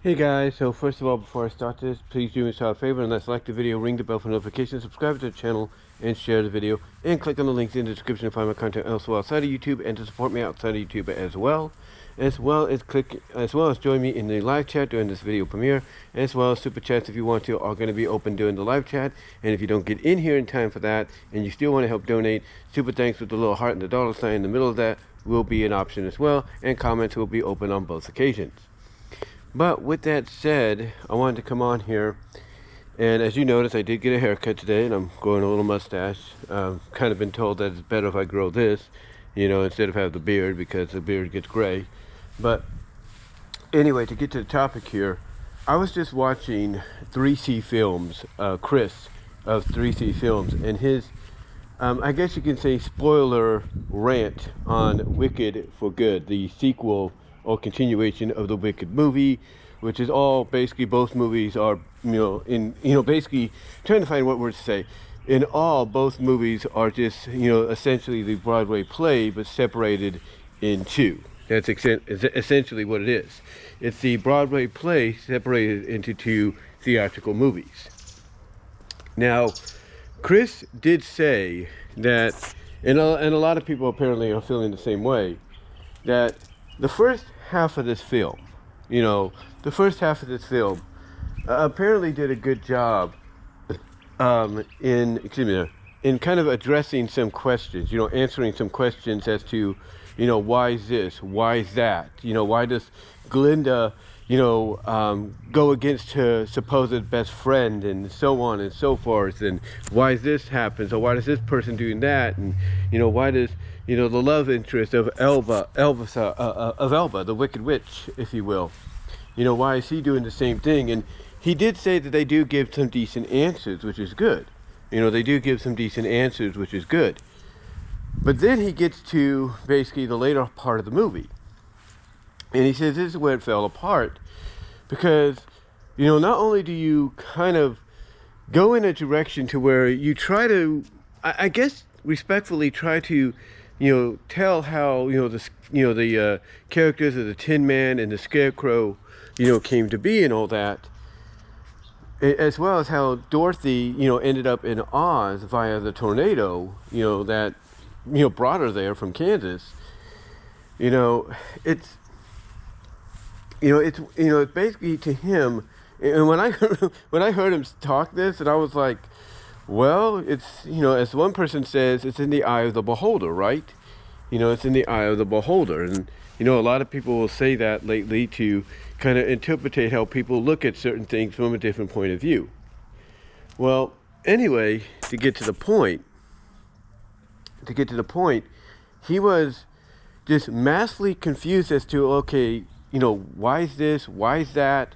Hey guys, so first of all, before I start this, please do me a favor and let's like the video, ring the bell for notifications, subscribe to the channel, and share the video, and click on the links in the description to find my content elsewhere outside of YouTube and to support me outside of YouTube as well as join me in the live chat during this video premiere, as well as super chats if you want to are going to be open during the live chat. And if you don't get in here in time for that and you still want to help donate, super thanks with the little heart and the dollar sign in the middle of that will be an option as well, and comments will be open on both occasions. But with that said, I wanted to come on here, and as you notice, I did get a haircut today, and I'm growing a little mustache. Kind of been told that it's better if I grow this, instead of have the beard, because the beard gets gray. But anyway, to get to the topic here, I was just watching 3C Films, Chris of 3C Films, and his, I guess you can say, spoiler rant on Wicked for Good, the sequel or continuation of the Wicked movie, which is all basically, both movies are, basically trying to find what word to say. In all, both movies are just, essentially the Broadway play, but separated in two. That's essentially what it is. It's the Broadway play separated into two theatrical movies. Now, Chris did say that, and a lot of people apparently are feeling the same way, that the first half of this film, apparently did a good job in kind of addressing some questions, answering some questions as to, why is this, why is that, why does Glinda, go against her supposed best friend, and so on and so forth, and why is this happen, so why does this person doing that, and why does the love interest of Elba, the Wicked Witch, if you will, why is he doing the same thing? And he did say that they do give some decent answers, which is good. They do give some decent answers, which is good. But then he gets to basically the later part of the movie, and he says this is where it fell apart, because not only do you kind of go in a direction to where you try to, I guess respectfully, try to tell how the characters of the Tin Man and the Scarecrow came to be and all that, as well as how Dorothy ended up in Oz via the tornado that brought her there from Kansas. It's basically to him. And when I heard him talk this, and I was like, well, it's, as one person says, it's in the eye of the beholder, right? It's in the eye of the beholder. And, a lot of people will say that lately to kind of interpret how people look at certain things from a different point of view. Well, anyway, to get to the point, he was just massively confused as to, okay, why is this? Why is that?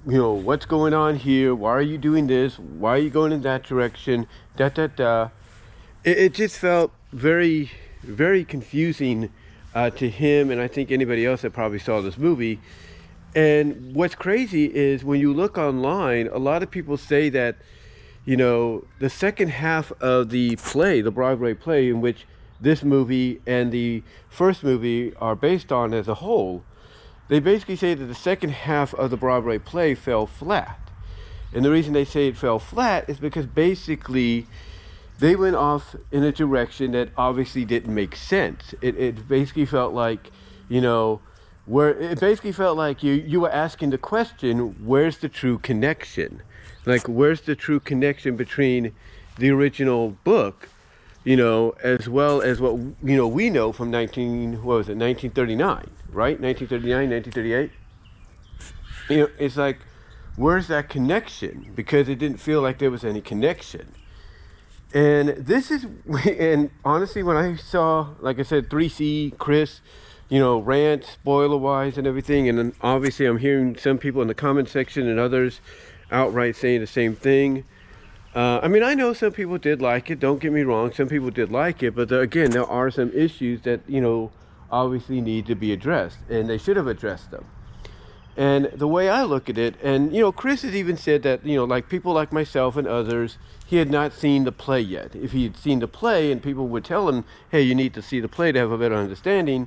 What's going on here? Why are you doing this? Why are you going in that direction? It just felt very, very confusing to him, and I think anybody else that probably saw this movie. And what's crazy is when you look online, a lot of people say that, the second half of the play, the Broadway play, in which this movie and the first movie are based on as a whole, they basically say that the second half of the Broadway play fell flat. And the reason they say it fell flat is because basically they went off in a direction that obviously didn't make sense. It basically felt like, you were asking the question, where's the true connection? Like, where's the true connection between the original book, as well as what, we know from 1939, right? 1939, 1938. It's like, where's that connection? Because it didn't feel like there was any connection. And and honestly, when I saw, like I said, 3C, Chris, rant, spoiler-wise and everything, and then obviously I'm hearing some people in the comment section and others outright saying the same thing. I know some people did like it, don't get me wrong, some people did like it, but again, there are some issues that, obviously need to be addressed, and they should have addressed them. And the way I look at it, and Chris has even said that, like people like myself and others, he had not seen the play yet. If he had seen the play and people would tell him, hey, you need to see the play to have a better understanding,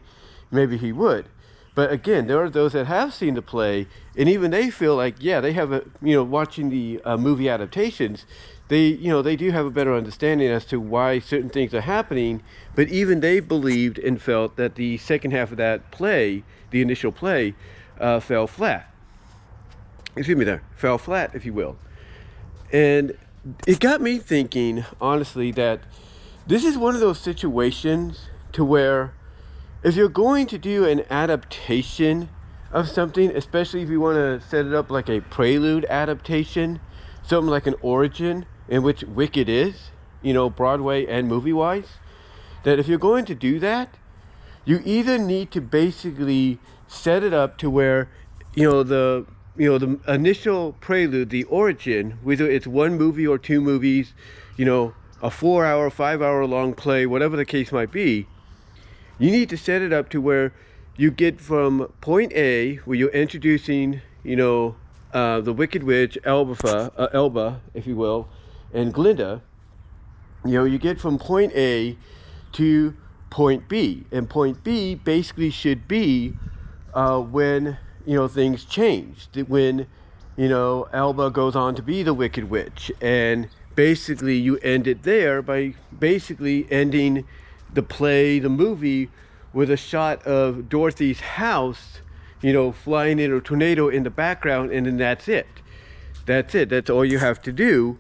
maybe he would. But again, there are those that have seen the play, and even they feel like, yeah, they have a, watching the movie adaptations, they do have a better understanding as to why certain things are happening. But even they believed and felt that the second half of that play, the initial play, fell flat. Fell flat, if you will. And it got me thinking, honestly, that this is one of those situations to where if you're going to do an adaptation of something, especially if you want to set it up like a prelude adaptation, something like an origin in which Wicked is, Broadway and movie-wise, that if you're going to do that, you either need to basically set it up to where, the initial prelude, the origin, whether it's one movie or two movies, a 4-hour, 5-hour long play, whatever the case might be, you need to set it up to where you get from point A, where you're introducing, the Wicked Witch, Elba, if you will, and Glinda. You get from point A to point B, and point B basically should be when things change. When Elba goes on to be the Wicked Witch, and basically you end it there by basically ending the play, the movie, with a shot of Dorothy's house, flying in a tornado in the background, and then that's it. That's all you have to do.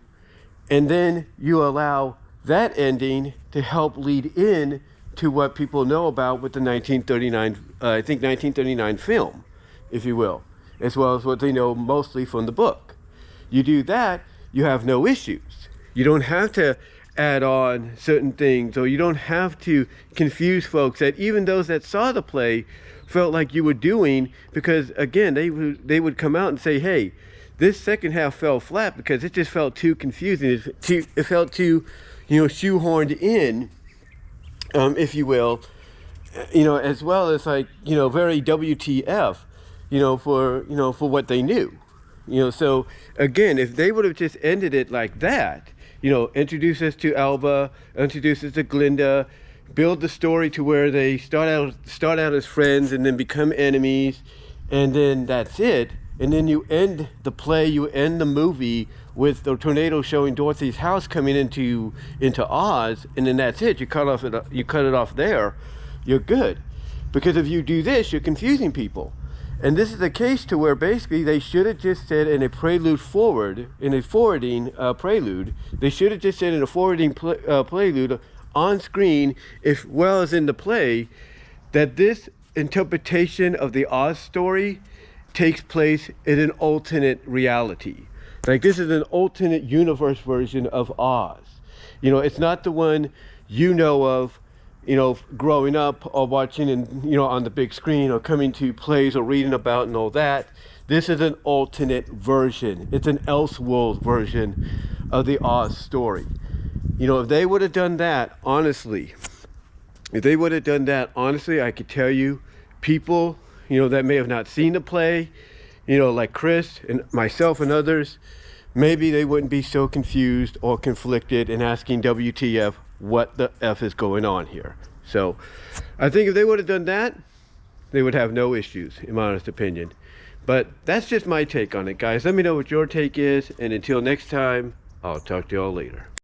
And then you allow that ending to help lead in to what people know about with the 1939 film, if you will, as well as what they know mostly from the book. You do that, you have no issues. You don't have to add on certain things, or you don't have to confuse folks that even those that saw the play felt like you were doing, because again, they would come out and say, hey, this second half fell flat because it just felt too confusing. It felt too, shoehorned in, if you will, as well as like, very WTF, for what they knew. So again, if they would have just ended it like that, introduce us to Elba, introduce us to Glinda, build the story to where they start out as friends and then become enemies, and then that's it. And then you end the play, you end the movie with the tornado showing Dorothy's house coming into Oz, and then that's it. You cut it off there, you're good. Because if you do this, you're confusing people. And this is a case to where basically they should have just said in a forwarding prelude, they should have just said in a forwarding prelude on screen, as well as in the play, that this interpretation of the Oz story takes place in an alternate reality. Like, this is an alternate universe version of Oz. It's not the one of, growing up or watching and, on the big screen or coming to plays or reading about and all that. This is an alternate version. It's an elseworld version of the Oz story. If they would have done that, honestly, I could tell you, people, that may have not seen the play, like Chris and myself and others, maybe they wouldn't be so confused or conflicted and asking WTF, what the F is going on here. So I think if they would have done that, they would have no issues, in my honest opinion. But that's just my take on it, guys. Let me know what your take is, and until next time, I'll talk to y'all later.